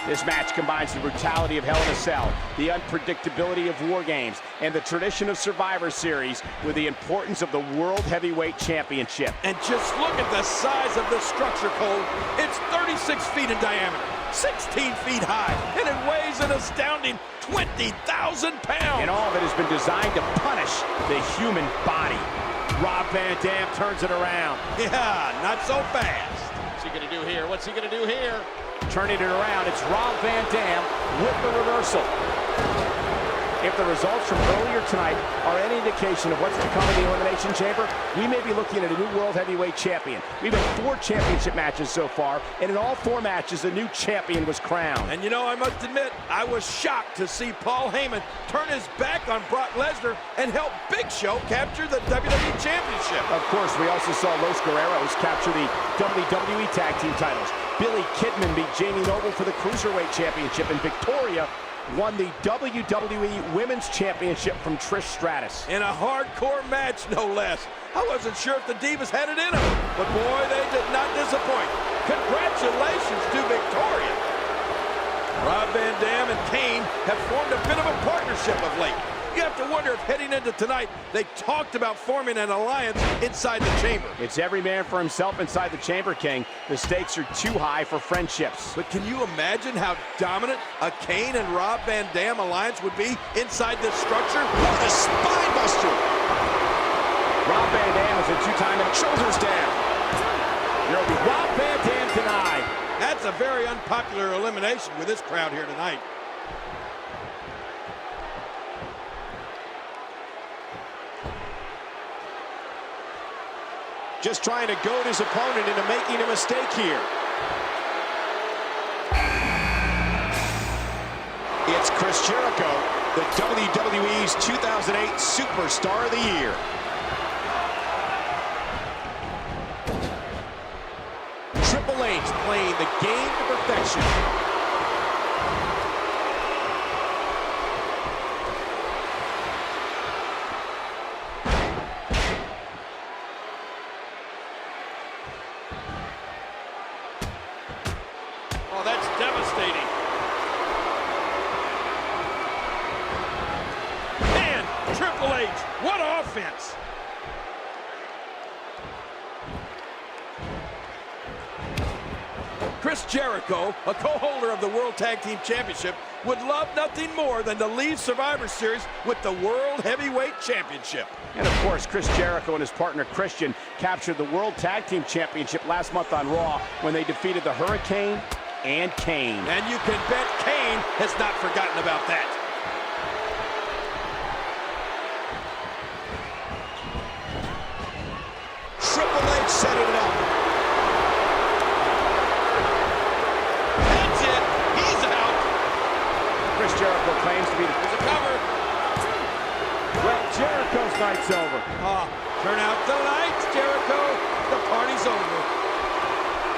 This match combines the brutality of Hell in a Cell, the unpredictability of War Games, and the tradition of Survivor Series with the importance of the World Heavyweight Championship. And just look at the size of this structure, Cole. It's 36 feet in diameter, 16 feet high, and it weighs an astounding 20,000 pounds. And all of it has been designed to punish the human body. Rob Van Dam turns it around. Yeah, not so fast. What's he gonna do here? What's he gonna do here? Turning it around, it's Rob Van Dam with the reversal. If the results from earlier tonight are any indication of what's to come in the Elimination Chamber, we may be looking at a new World Heavyweight Champion. We've had 4 championship matches so far, and in all 4 matches, a new champion was crowned. And you know, I must admit, I was shocked to see Paul Heyman turn his back on Brock Lesnar and help Big Show capture the WWE Championship. Of course, we also saw Los Guerreros capture the WWE Tag Team titles. Billy Kidman beat Jamie Noble for the Cruiserweight Championship, and Victoria won the WWE Women's Championship from Trish Stratus. In a hardcore match, no less. I wasn't sure if the Divas had it in them, but boy, they did not disappoint. Congratulations to Victoria. Rob Van Dam and Kane have formed a bit of a partnership of late. You have to wonder if heading into tonight, they talked about forming an alliance inside the chamber. It's every man for himself inside the chamber, King. The stakes are too high for friendships. But can you imagine how dominant a Kane and Rob Van Dam alliance would be inside this structure? What a spine buster! Rob Van Dam is a 2-time and shoulders down. There'll be Rob Van Dam denied. That's a very unpopular elimination with this crowd here tonight. Just trying to goad his opponent into making a mistake here. It's Chris Jericho, the WWE's 2008 Superstar of the Year. Triple H playing the game to perfection. Oh, that's devastating. Man, Triple H, what offense! Chris Jericho, a co-holder of the World Tag Team Championship, would love nothing more than to leave Survivor Series with the World Heavyweight Championship. And of course, Chris Jericho and his partner Christian captured the World Tag Team Championship last month on Raw when they defeated the Hurricane and Kane. And you can bet Kane has not forgotten about that. Triple H setting it up. That's it. He's out. Chris Jericho claims to be the... There's a cover. Well, Jericho's night's over. Turn out the lights, Jericho. The party's over.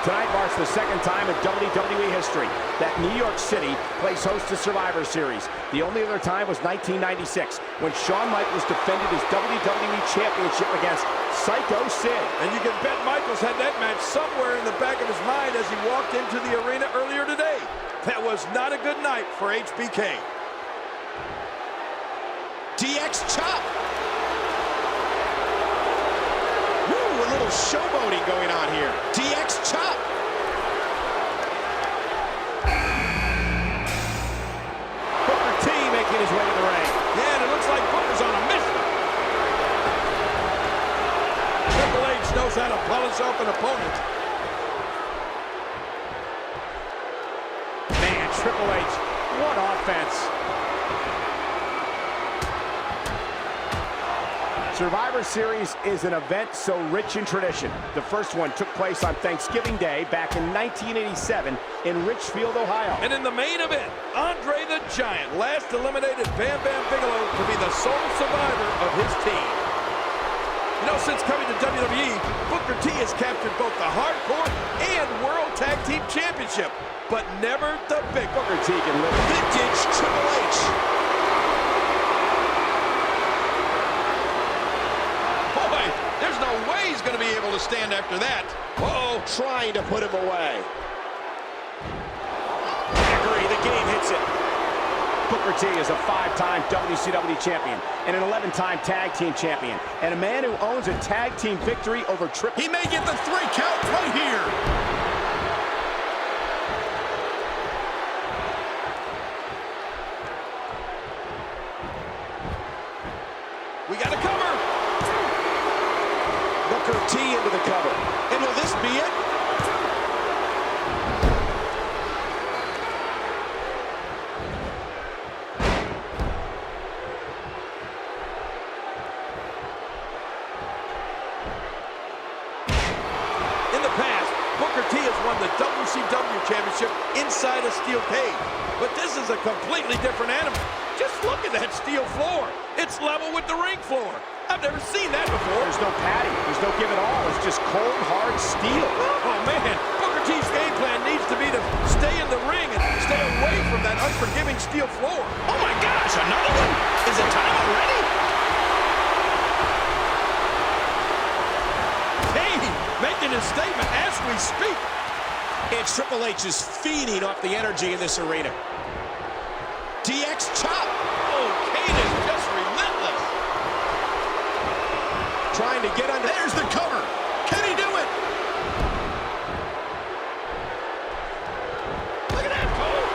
Tonight marks the 2nd time in WWE history that New York City plays host to Survivor Series. The only other time was 1996, when Shawn Michaels defended his WWE Championship against Psycho Sid. And you can bet Michaels had that match somewhere in the back of his mind as he walked into the arena earlier today. That was not a good night for HBK. DX chop. Woo, a little showboating going on here. DX chop. Booker T making his way to the ring. Yeah, and it looks like Booker's on a mission. Triple H knows how to polish off an opponent. Man, Triple H, what offense. Survivor Series is an event so rich in tradition. The first one took place on Thanksgiving Day back in 1987 in Richfield, Ohio. And in the main event, Andre the Giant last eliminated Bam Bam Bigelow to be the sole survivor of his team. You know, since coming to WWE, Booker T has captured both the Hardcore and World Tag Team Championship, but never the big Booker T can live. Vintage Triple H. Boy, there's no way he's going to be able to stand after that. Uh-oh, trying to put him away. Dagger gets it. Booker T is a 5-time WCW champion and an 11-time tag team champion, and a man who owns a tag team victory over Triple. He may get the 3 count right here. We got a cover. Booker T into the cover. And will this be it? In the past, Booker T has won the WCW Championship inside a steel cage. But this is a completely different animal. Just look at that steel floor. It's level with the ring floor. I've never seen that before. There's no padding. There's no give at all. It's just cold, hard steel. Oh, man. Booker T's game plan needs to be to stay in the ring and stay away from that unforgiving steel floor. Oh my gosh, another one? Is it time already? Kane making his statement as we speak. And Triple H is feeding off the energy in this arena. DX chop. Oh, Kane is just relentless. Trying to get under. There's the cover. Can he do it? Look at that, Cole.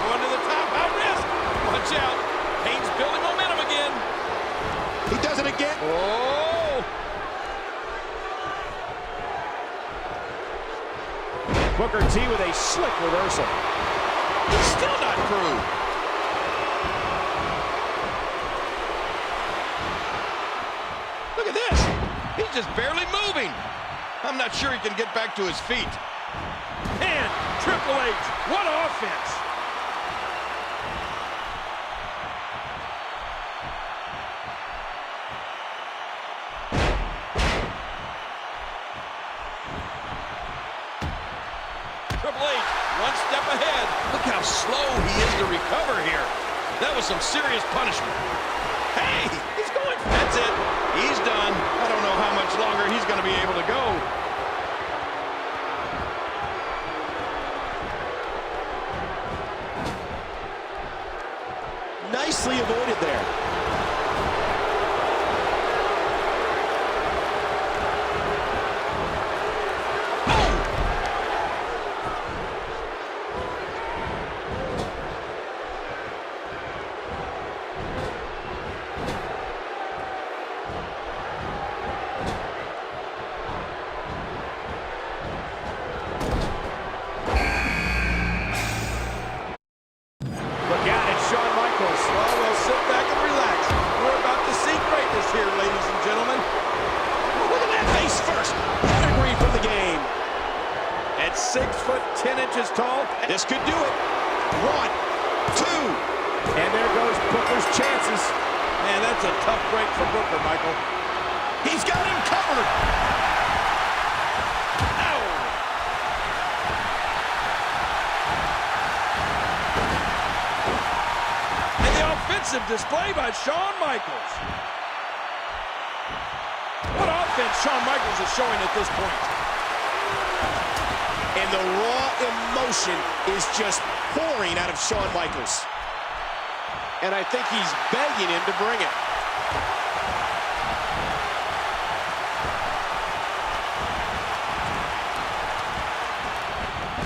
Going to the top, high risk. Watch out. Kane's building momentum again. He does it again. Oh. Booker T with a slick reversal. He's still not through. Look at this. He's just barely moving. I'm not sure he can get back to his feet. Man, Triple H, what offense. Triple H, one step ahead. Look how slow he is to recover here. That was some serious punishment. Hey, he's going. That's it. He's done. I don't know how much longer he's going to be able to go. Nicely avoided there. At 6'10" tall. This could do it. 1, 2. And there goes Booker's chances. Man, that's a tough break for Booker, Michael. He's got him covered. Ow. And the offensive display by Shawn Michaels. What offense Shawn Michaels is showing at this point. And the raw emotion is just pouring out of Shawn Michaels. And I think he's begging him to bring it.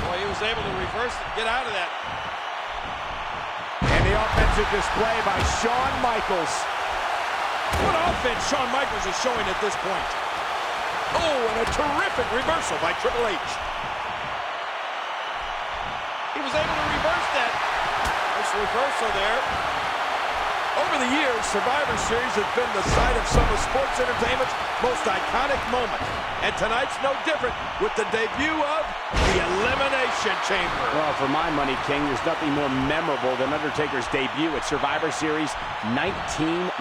Boy, he was able to reverse and get out of that. And the offensive display by Shawn Michaels. What offense Shawn Michaels is showing at this point. Oh, and a terrific reversal by Triple H. He was able to reverse that. Nice reversal there. Over the years, Survivor Series has been the site of some of sports entertainment's most iconic moments. And tonight's no different with the debut of the Elimination Chamber. Well, for my money, King, there's nothing more memorable than Undertaker's debut at Survivor Series 1990.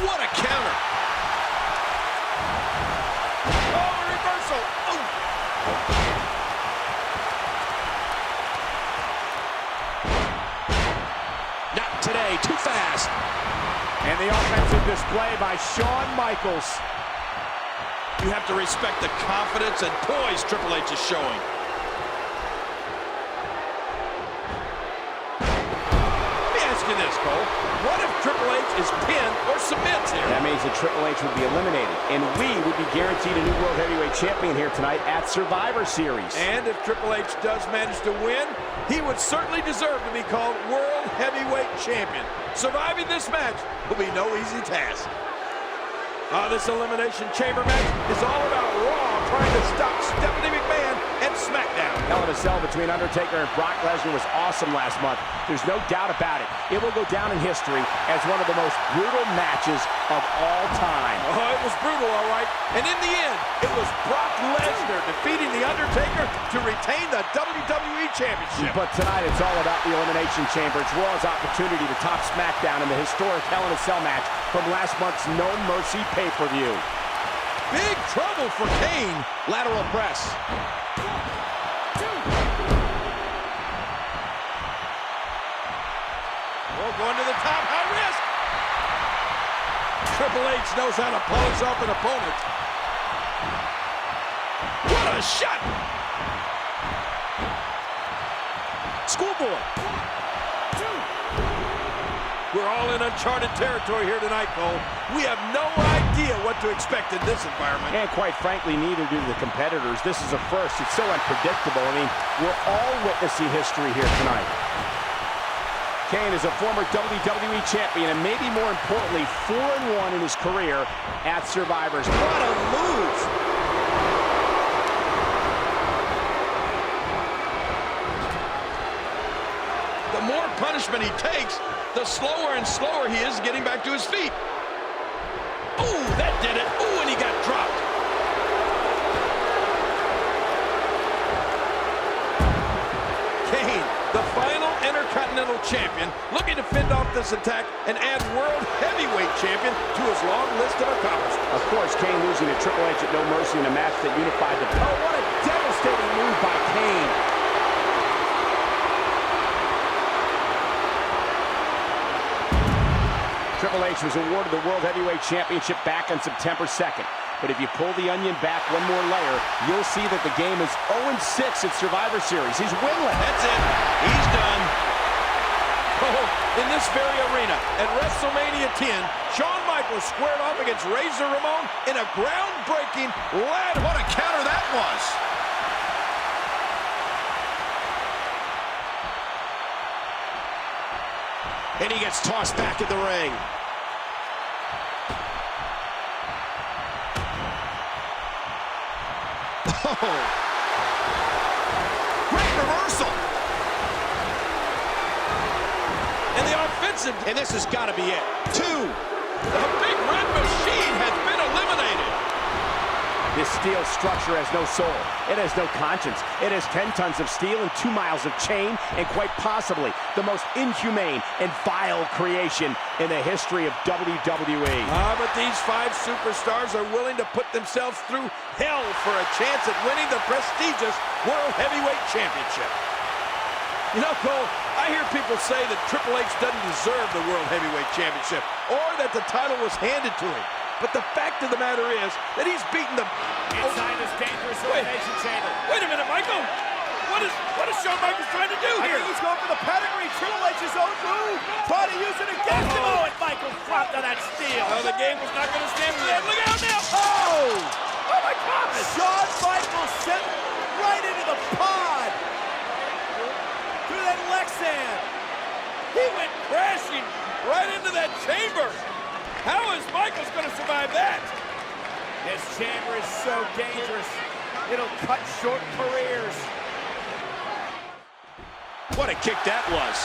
What a counter. Oh, reversal. Oh. Not today, too fast. And the offensive display by Shawn Michaels. You have to respect the confidence and poise Triple H is showing. Cole. What if Triple H is pinned or submits here? That means that Triple H would be eliminated, and we would be guaranteed a new World Heavyweight Champion here tonight at Survivor Series. And if Triple H does manage to win, he would certainly deserve to be called World Heavyweight Champion. Surviving this match will be no easy task. This Elimination Chamber match is all about Raw trying to stop Stephanie McMahon and SmackDown. Hell in a Cell between Undertaker and Brock Lesnar was awesome last month. There's no doubt about it. It will go down in history as one of the most brutal matches of all time. Oh, it was brutal, all right. And in the end, it was Brock Lesnar defeating The Undertaker to retain the WWE Championship. But tonight, it's all about the Elimination Chamber. It's Raw's opportunity to top SmackDown in the historic Hell in a Cell match from last month's No Mercy pay-per-view. Big trouble for Kane. Lateral press. Oh, going to the top, high risk. Triple H knows how to polish off an opponent. What a shot! Schoolboy. We're all in uncharted territory here tonight, Cole. We have no idea what to expect in this environment. And quite frankly, neither do the competitors. This is a first. It's so unpredictable. I mean, we're all witnessing history here tonight. Kane is a former WWE champion and maybe more importantly, 4-1 in his career at Survivor Series. What a move. The more punishment he takes, the slower and slower he is getting back to his feet. Ooh, that did it. Ooh, and he got dropped. Kane, the final Intercontinental Champion, looking to fend off this attack and add World Heavyweight Champion to his long list of accomplishments. Of course, Kane losing to Triple H at No Mercy in a match that unified the... Oh, what a devastating move by Kane. Triple H was awarded the World Heavyweight Championship back on September 2nd. But if you pull the onion back one more layer, you'll see that the game is 0-6 at Survivor Series. He's winless. That's it. He's done. Oh, in this very arena at WrestleMania 10, Shawn Michaels squared off against Razor Ramon in a groundbreaking ladder. What a counter that was. And he gets tossed back in the ring. Oh. Great reversal. And the offensive. And this has got to be it. 2. The Big Red Machine has been eliminated. This steel structure has no soul. It has no conscience. It has 10 tons of steel and 2 miles of chain, and quite possibly the most inhumane and vile creation in the history of WWE. But these 5 superstars are willing to put themselves through hell for a chance at winning the prestigious World Heavyweight Championship. You know, Cole, I hear people say that Triple H doesn't deserve the World Heavyweight Championship, or that the title was handed to him. But the fact of the matter is that he's beaten the... Inside this dangerous elimination chamber. Wait a minute, Michael. What is Shawn Michaels trying to do here? I think he's going for the pedigree. Triple H's own move. Trying to use it against him. Oh, and Michaels dropped on that steel. Oh, the game was not going to stand for that. Look out now. Oh! Oh, my God. Shawn Michaels sent right into the pod. Through that Lexan. He went crashing right into that chamber. How is Michaels going to survive that? This chamber is so dangerous. It'll cut short careers. What a kick that was.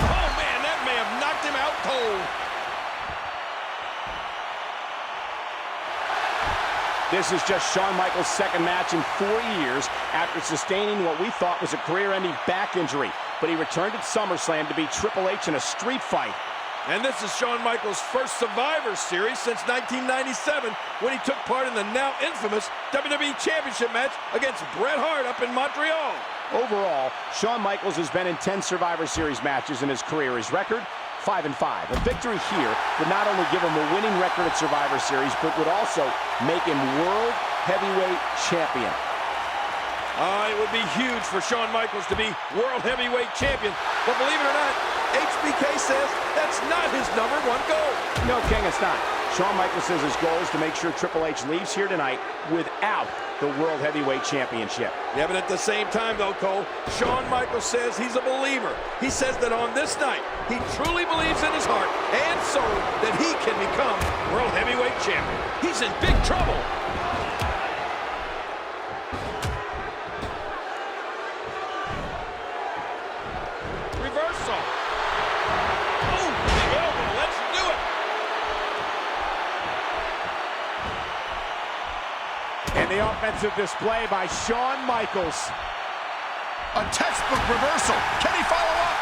Oh, man, that may have knocked him out cold. This is just Shawn Michaels' second match in 4 years after sustaining what we thought was a career-ending back injury. But he returned at SummerSlam to beat Triple H in a street fight. And this is Shawn Michaels' first Survivor Series since 1997, when he took part in the now infamous WWE Championship match against Bret Hart up in Montreal. Overall, Shawn Michaels has been in 10 Survivor Series matches in his career. His record, 5-5. A victory here would not only give him a winning record at Survivor Series, but would also make him World Heavyweight Champion. It would be huge for Shawn Michaels to be World Heavyweight Champion. But believe it or not, HBK says that's not his #1 goal. No, King, it's not. Shawn Michaels says his goal is to make sure Triple H leaves here tonight without the World Heavyweight Championship. Yeah, but at the same time, though, Cole, Shawn Michaels says he's a believer. He says that on this night, he truly believes in his heart and soul that he can become World Heavyweight Champion. He's in big trouble. Reversal. Oh, big elbow. Let's do it. And the offensive display by Shawn Michaels. A textbook reversal. Can he follow up?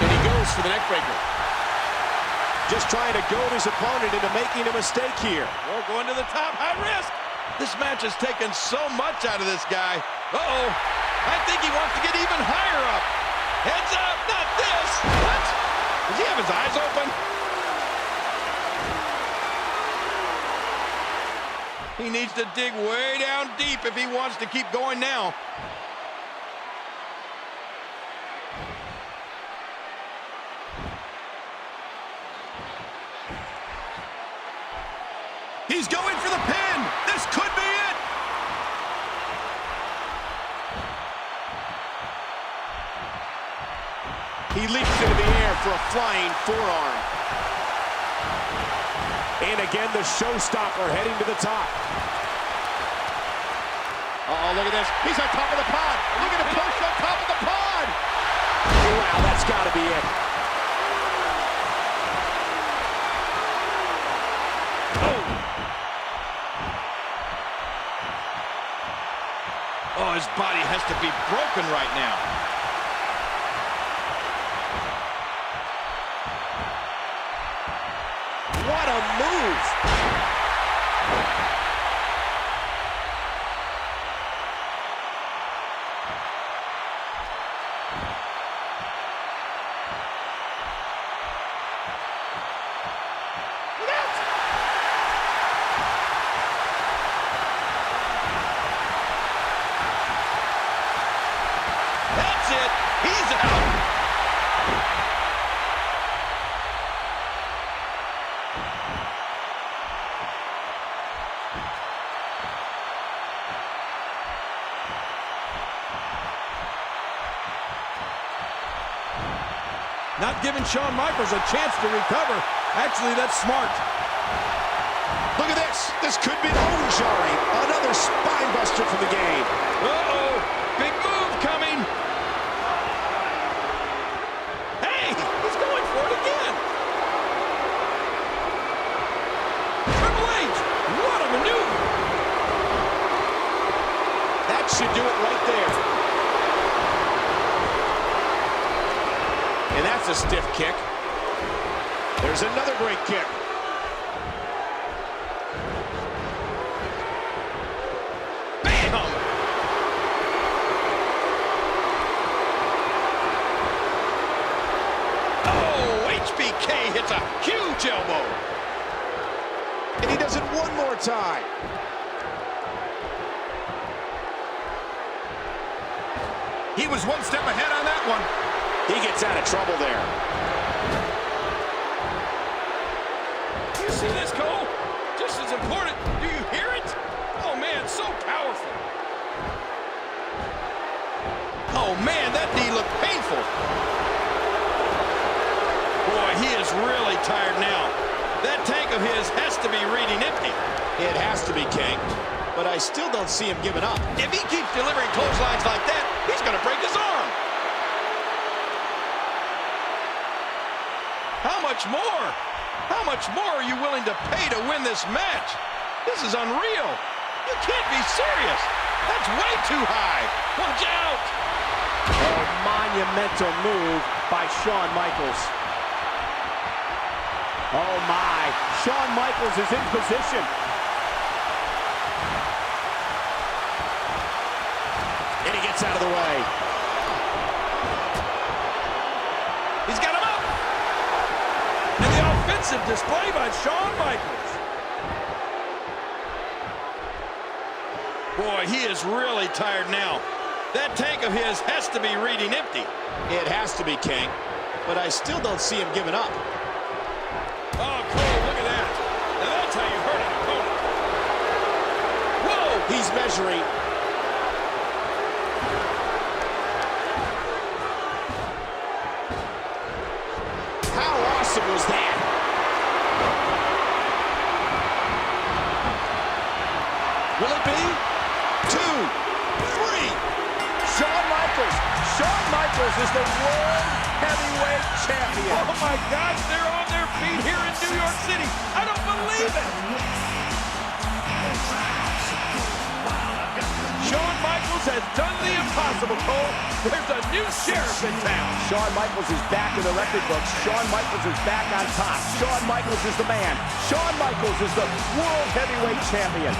And he goes for the neck breaker. Just trying to goad his opponent into making a mistake here. Or going to the top, high risk. This match has taken so much out of this guy. Uh-oh. I think he wants to get even higher up. Heads up, not this. What? Does he have his eyes open? He needs to dig way down deep if he wants to keep going now. He's going for the pin. This could be it. He leaps into the air for a flying forearm. And again, the showstopper heading to the top. Uh-oh, look at this. He's on top of the pod. Look at the push on top of the pod. Wow, that's got to be it. Oh, his body has to be broken right now. What a move! That's it. He's out. Not giving Shawn Michaels a chance to recover. Actually, that's smart. Look at this. This could be bone-jarring. Another spine buster from the game. Uh-oh. Big move coming. Hey, he's going for it again. Triple H, what a maneuver. That should do it right there. And that's a stiff kick. There's another great kick. Bam! Oh, HBK hits a huge elbow. And he does it one more time. He was one step ahead on that one. He gets out of trouble there. You see this, Cole? Just as important. Do you hear it? Oh, man, so powerful. Oh, man, that knee looked painful. Boy, he is really tired now. That tank of his has to be reading empty. It has to be, King. But I still don't see him giving up. If he keeps delivering clotheslines like that, he's going to break his arm. How much more? How much more are you willing to pay to win this match? This is unreal. You can't be serious. That's way too high. Watch out. A monumental move by Shawn Michaels. Oh my, Shawn Michaels is in position. And he gets out of the way. He's got him up. And the offensive display by Shawn Michaels. Boy, he is really tired now. That tank of his has to be reading empty. It has to be, King. But I still don't see him giving up. Oh, Cole, look at that. Now that's how you hurt an opponent. Whoa! He's measuring. How awesome was that? Will it be? 2, 3. Shawn Michaels is the World Heavyweight Champion. Oh, my gosh, they're on their feet here in New York City. I don't believe it. Shawn Michaels has done the impossible, Cole. There's a new sheriff in town. Shawn Michaels is back in the record books. Shawn Michaels is back on top. Shawn Michaels is the man. Shawn Michaels is the World Heavyweight Champion.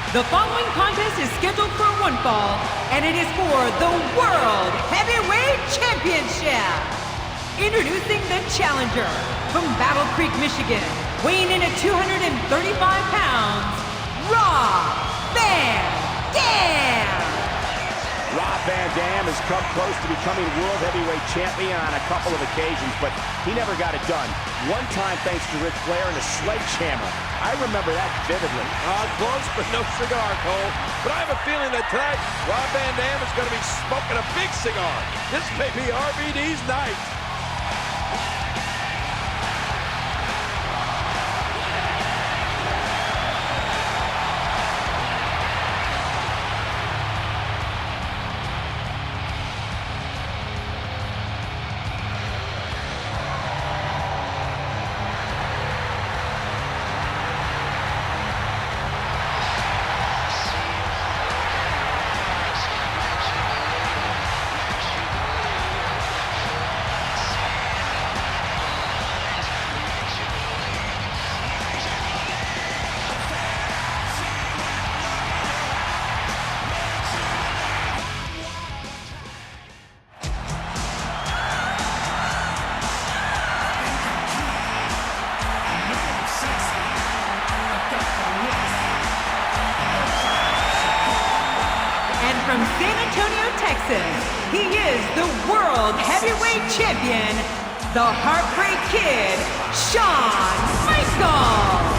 The following contest is scheduled for one fall, and it is for the World Heavyweight Championship. Introducing the challenger from Battle Creek, Michigan, weighing in at 235 pounds, Rob Van Dam. Rob Van Dam has come close to becoming World Heavyweight Champion on a couple of occasions, but he never got it done. One time thanks to Ric Flair and a sledgehammer. I remember that vividly. Close, but no cigar, Cole. But I have a feeling that tonight, Rob Van Dam is going to be smoking a big cigar. This may be RVD's night. From San Antonio, Texas, he is the World Heavyweight Champion, the Heartbreak Kid, Shawn Michaels.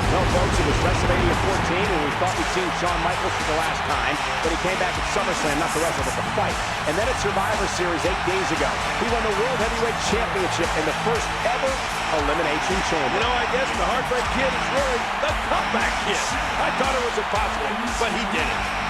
Well, folks, it was WrestleMania 14 when we thought we'd seen Shawn Michaels for the last time, but he came back at SummerSlam, not to wrestle, but to fight. And then at Survivor Series 8 days ago, he won the World Heavyweight Championship in the first ever Elimination Chamber. You know, I guess the Heartbreak Kid is really the comeback kid. I thought it was impossible, but he did it.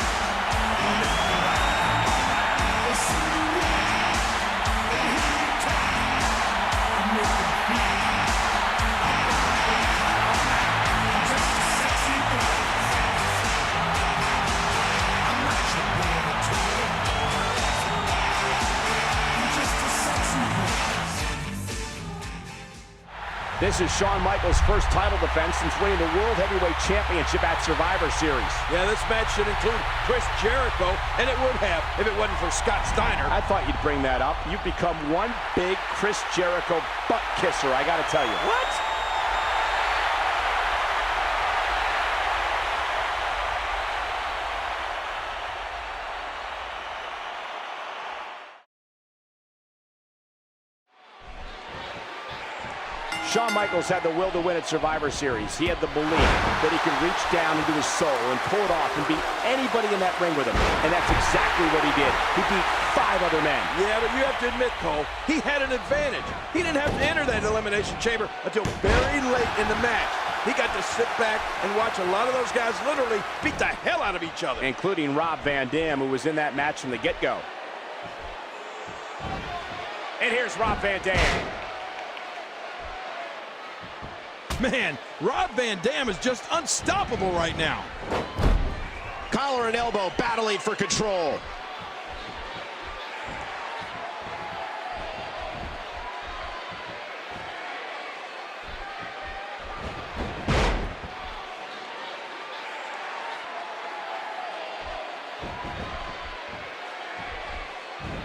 This is Shawn Michaels' first title defense since winning the World Heavyweight Championship at Survivor Series. Yeah, this match should include Chris Jericho, and it would have if it wasn't for Scott Steiner. I thought you'd bring that up. You've become one big Chris Jericho butt kisser, I gotta tell you. What? Shawn Michaels had the will to win at Survivor Series. He had the belief that he could reach down into his soul and pull it off and beat anybody in that ring with him. And that's exactly what he did. He beat 5 other men. Yeah, but you have to admit, Cole, he had an advantage. He didn't have to enter that Elimination Chamber until very late in the match. He got to sit back and watch a lot of those guys literally beat the hell out of each other. Including Rob Van Dam, who was in that match from the get-go. And here's Rob Van Dam. Man, Rob Van Dam is just unstoppable right now. Collar and elbow battling for control.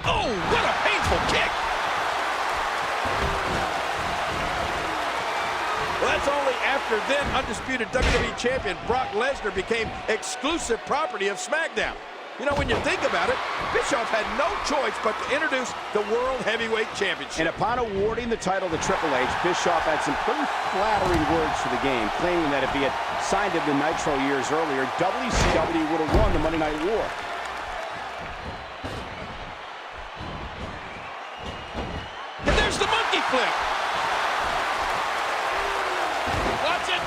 Oh, what a painful kick. Well, that's only after then undisputed WWE Champion Brock Lesnar became exclusive property of SmackDown. You know, when you think about it, Bischoff had no choice but to introduce the World Heavyweight Championship. And upon awarding the title to Triple H, Bischoff had some pretty flattering words for the game, claiming that if he had signed it in Nitro years earlier, WCW would have won the Monday Night War. And there's the monkey flip. Watch it.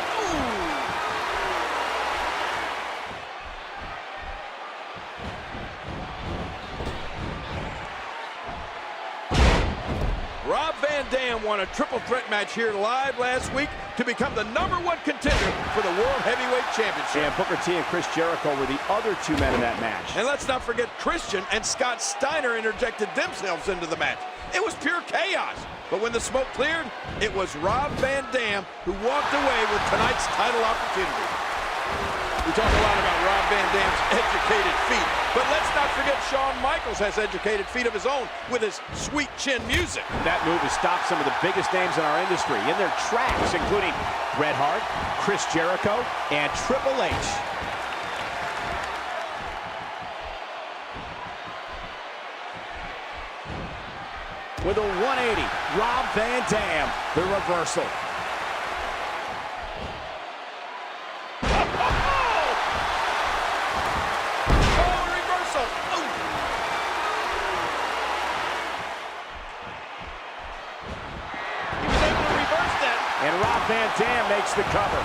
Ooh. Rob Van Dam won a triple threat match here live last week to become the #1 contender for the World Heavyweight Championship. And Booker T and Chris Jericho were the other 2 men in that match. And let's not forget Christian and Scott Steiner interjected themselves into the match. It was pure chaos. But when the smoke cleared, it was Rob Van Dam who walked away with tonight's title opportunity. We talk a lot about Rob Van Dam's educated feet, but let's not forget Shawn Michaels has educated feet of his own with his sweet chin music. That move has stopped some of the biggest names in our industry in their tracks, including Bret Hart, Chris Jericho, and Triple H. With a 180, Rob Van Dam, the reversal. And Rob Van Dam makes the cover.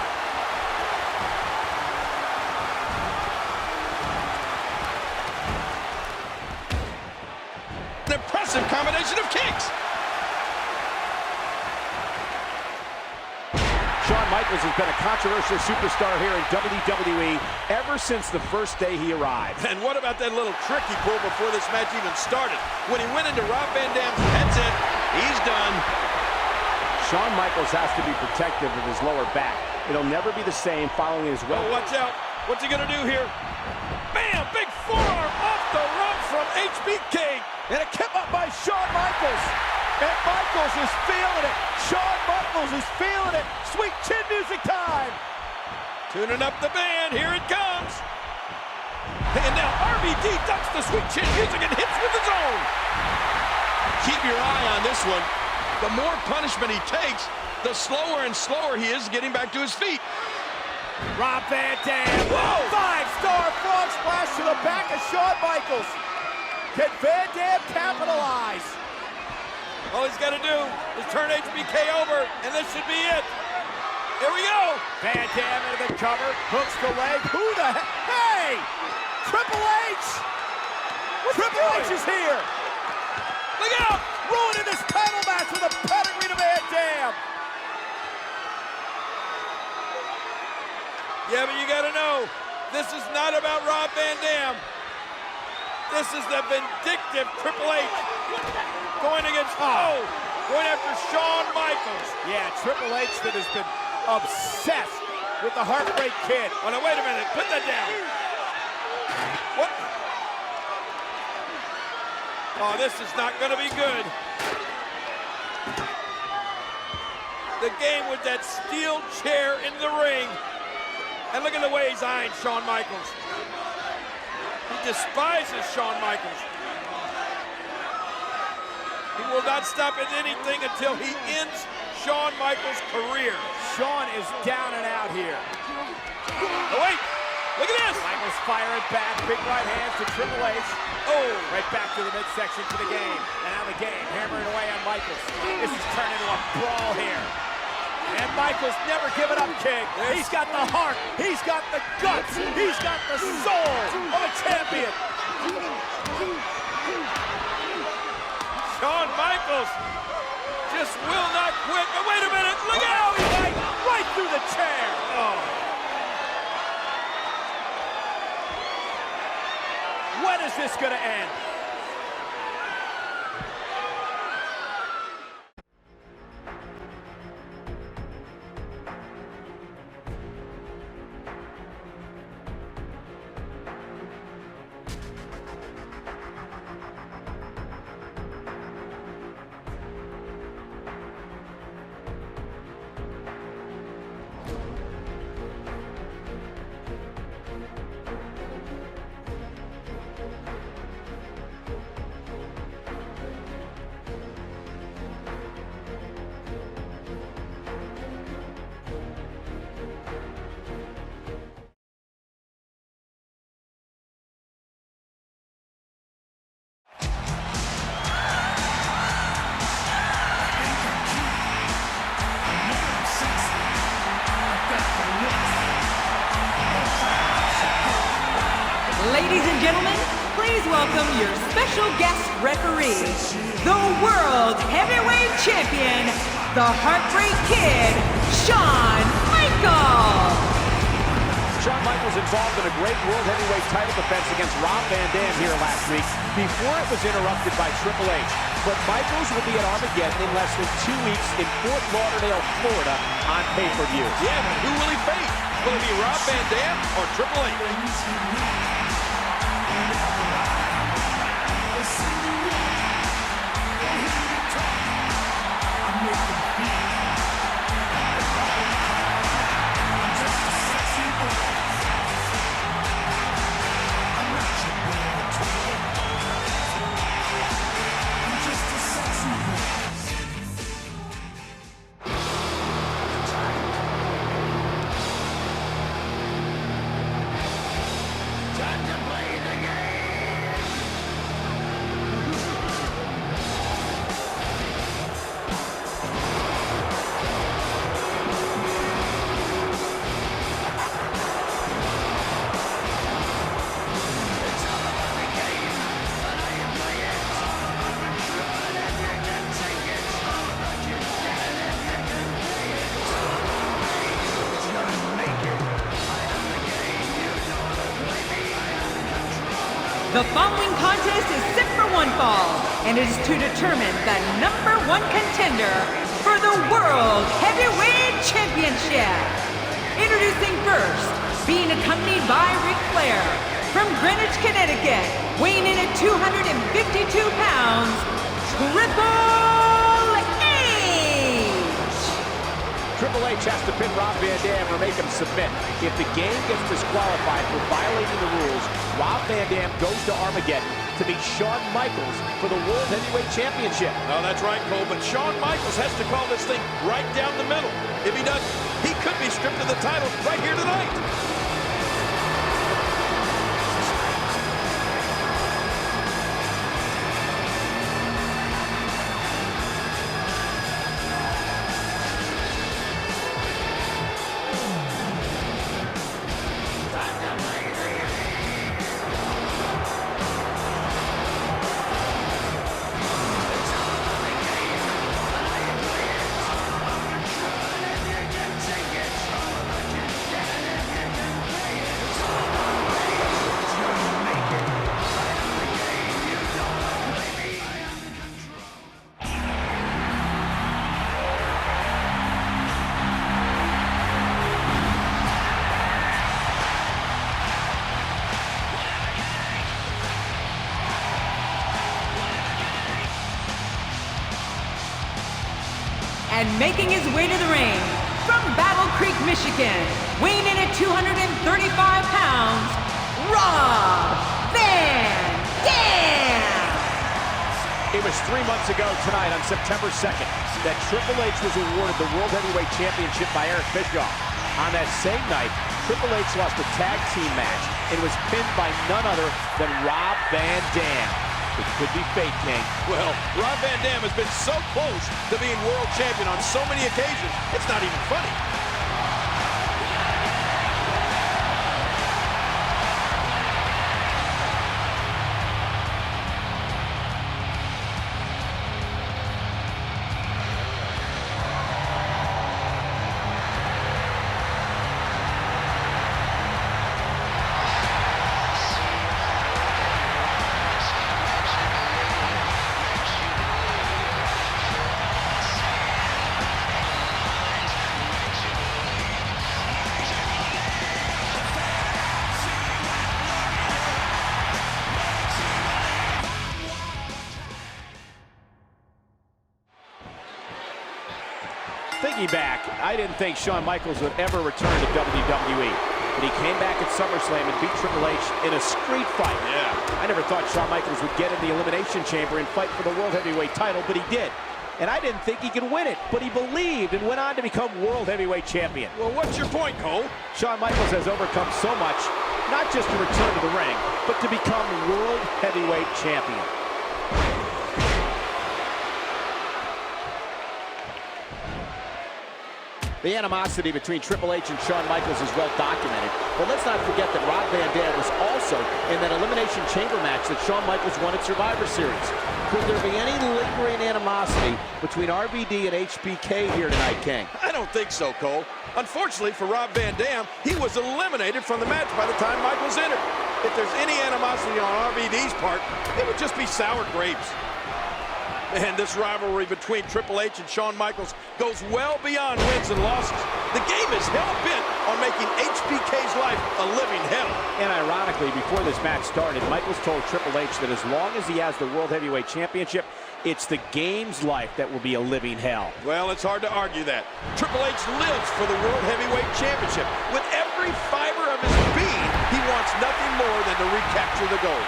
An impressive combination of kicks. Shawn Michaels has been a controversial superstar here in WWE ever since the first day he arrived. And what about that little trick he pulled before this match even started? When he went into Rob Van Dam's headset, he's done. Shawn Michaels has to be protective of his lower back. It'll never be the same following his well. Oh, watch out. What's he going to do here? Bam! Big forearm off the rope from HBK. And a kick up by Shawn Michaels. And Michaels is feeling it. Shawn Michaels is feeling it. Sweet chin music time. Tuning up the band. Here it comes. And now RVD ducks the sweet chin music and hits with his own. Keep your eye on this one. The more punishment he takes, the slower and slower he is getting back to his feet. Rob Van Dam. Whoa! 5-star frog splash to the back of Shawn Michaels. Can Van Dam capitalize? All he's got to do is turn HBK over, and this should be it. Here we go. Van Dam into the cover, hooks the leg. Who the heck? Hey! Triple H! Triple H is here. Look out! Ruining this title match with a pedigree to Van Dam. Yeah, but you got to know, this is not about Rob Van Dam. This is the vindictive Triple H going against, going after Shawn Michaels. Yeah, Triple H that has been obsessed with the Heartbreak Kid. Oh, no, wait a minute. Put that down. What? Oh, this is not going to be good. The game with that steel chair in the ring. And look at the way he's eyeing Shawn Michaels. He despises Shawn Michaels. He will not stop at anything until he ends Shawn Michaels' career. Shawn is down and out here. Oh, wait. Look at this. Michaels firing back. Big right hands to Triple H. Oh. Right back to the midsection to the game. And now the game hammering away on Michaels. This is turning into a brawl here. And Michaels never giving up, King. He's got the heart. He's got the guts. He's got the soul of a champion. Shawn Michaels just will not quit. But wait a minute. Look out. Right through the chair. Oh. When is this going to end? Ladies and gentlemen, please welcome your special guest referee, the World Heavyweight Champion, the Heartbreak Kid, Shawn Michaels. Shawn Michaels involved in a great World Heavyweight title defense against Rob Van Dam here last week before it was interrupted by Triple H. But Michaels will be at Armageddon in less than 2 weeks in Fort Lauderdale, Florida on pay-per-view. Yeah, but who will he face? Will it be Rob Van Dam or Triple H? The following contest is set for one fall, and it is to determine the #1 contender for the World Heavyweight Championship. Introducing first, being accompanied by Ric Flair, from Greenwich, Connecticut, weighing in at 252 pounds, Triple H. Triple H has to pin Rob Van Dam or make him submit. If the game gets disqualified for violating the rules, Rob Van Dam goes to Armageddon to meet Shawn Michaels for the World Heavyweight Championship. Oh, that's right, Cole, but Shawn Michaels has to call this thing right down the middle. If he doesn't, he could be stripped of the title right here tonight. And making his way to the ring, from Battle Creek, Michigan, weighing in at 235 pounds, Rob Van Dam. It was 3 months ago tonight on September 2nd that Triple H was awarded the World Heavyweight Championship by Eric Bischoff. On that same night, Triple H lost a tag team match and was pinned by none other than Rob Van Dam. It could be fate, King. Well, Rob Van Dam has been so close to being world champion on so many occasions, it's not even funny. Thinking back, I didn't think Shawn Michaels would ever return to WWE. But he came back at SummerSlam and beat Triple H in a street fight. Yeah. I never thought Shawn Michaels would get in the Elimination Chamber and fight for the World Heavyweight title, but he did. And I didn't think he could win it, but he believed and went on to become World Heavyweight Champion. Well, what's your point, Cole? Shawn Michaels has overcome so much, not just to return to the ring, but to become World Heavyweight Champion. The animosity between Triple H and Shawn Michaels is well documented, but let's not forget that Rob Van Dam was also in that Elimination Chamber match that Shawn Michaels won at Survivor Series. Could there be any lingering animosity between RVD and HBK here tonight, King? I don't think so, Cole. Unfortunately for Rob Van Dam, he was eliminated from the match by the time Michaels entered. If there's any animosity on RVD's part, it would just be sour grapes. And this rivalry between Triple H and Shawn Michaels goes well beyond wins and losses. The game is hell-bent on making HBK's life a living hell. And ironically, before this match started, Michaels told Triple H that as long as he has the World Heavyweight Championship, it's the game's life that will be a living hell. Well, it's hard to argue that. Triple H lives for the World Heavyweight Championship. With every fiber of his being, he wants nothing more than to recapture the gold.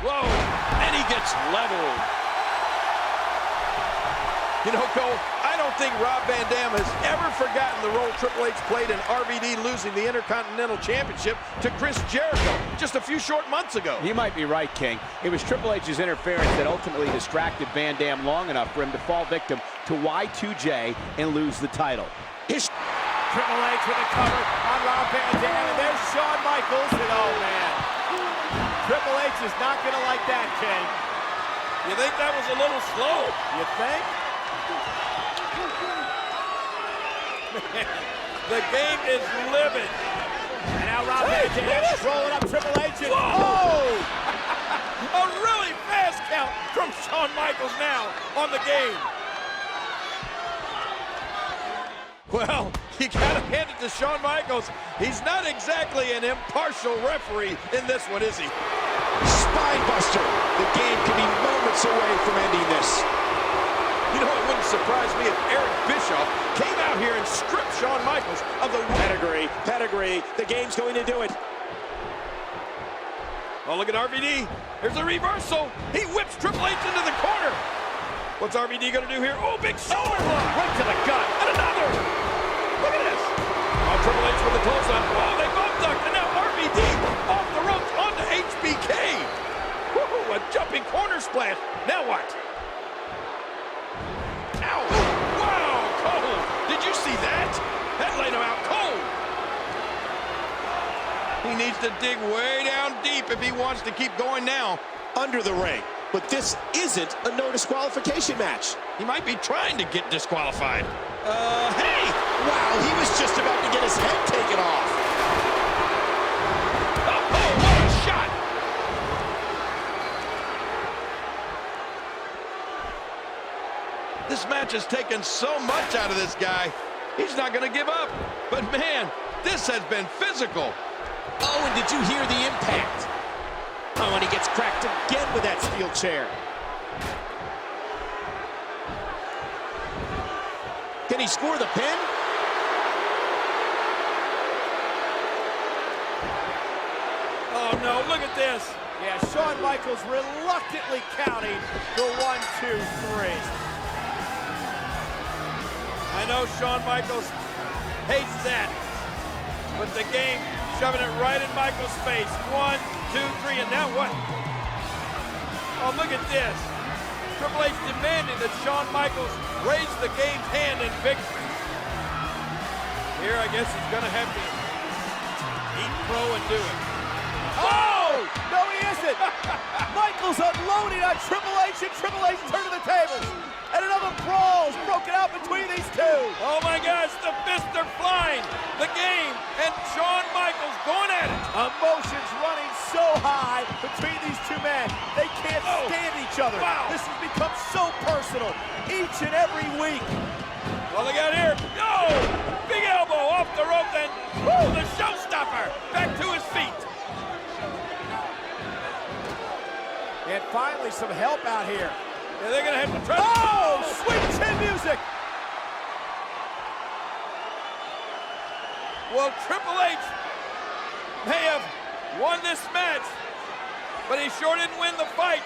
Whoa, and he gets leveled. You know, Cole, I don't think Rob Van Dam has ever forgotten the role Triple H played in RVD losing the Intercontinental Championship to Chris Jericho just a few short months ago. You might be right, King. It was Triple H's interference that ultimately distracted Van Dam long enough for him to fall victim to Y2J and lose the title. Triple H with a cover on Rob Van Dam, and there's Shawn Michaels, and oh man, Triple H is not gonna like that, King. You think that was a little slow? You think? The game is living. And now Rob Van Dam is rolling up Triple H, and oh! A really fast count from Shawn Michaels now on the game. Well, you gotta hand it to Shawn Michaels. He's not exactly an impartial referee in this one, is he? Spinebuster. The game could be moments away from ending this. You know, it wouldn't surprise me if Eric Bischoff came out here and stripped Shawn Michaels of the Pedigree, pedigree. The game's going to do it. Oh, look at RVD. There's a reversal. He whips Triple H into the corner. What's RVD gonna do here? Oh, big shoulder block. Right to the gut. And another. Look at this. Oh, Triple H with the close-up. Oh, they both ducked. And now RVD off the ropes onto HBK. Woo-hoo, a jumping corner splash. Now what? Ow. Wow, Cole. Did you see that? That laid him out cold. He needs to dig way down deep if he wants to keep going now. Under the ring. But this isn't a no disqualification match. He might be trying to get disqualified. Hey! Wow, he was just about to get his head taken off. Oh, what a shot! This match has taken so much out of this guy. He's not going to give up. But man, this has been physical. Oh, and did you hear the impact? Oh, and he gets cracked again with that steel chair. Can he score the pin? Oh no, look at this. Yeah, Shawn Michaels reluctantly counting the 1, 2, 3. I know Shawn Michaels hates that, but the game shoving it right in Michaels' face. 1, 2, 3, and now what? Oh, look at this. Triple H demanding that Shawn Michaels raise the game's hand in victory. Here, I guess he's gonna have to eat crow and do it. Oh! No, he isn't! Michaels unloading on Triple H, and Triple H turning the tables. And another brawl is broken out between these two. Oh my gosh, the fists are flying. The game and Shawn Michaels going at it. Emotions running so high between these two men. They can't stand each other. Wow. This has become so personal each and every week. Well, look out here. No! Big elbow off the rope, then the showstopper back to his feet. And finally some help out here. Yeah, they're gonna have to try. Oh, sweet chin music. Well, Triple H may have won this match, but he sure didn't win the fight.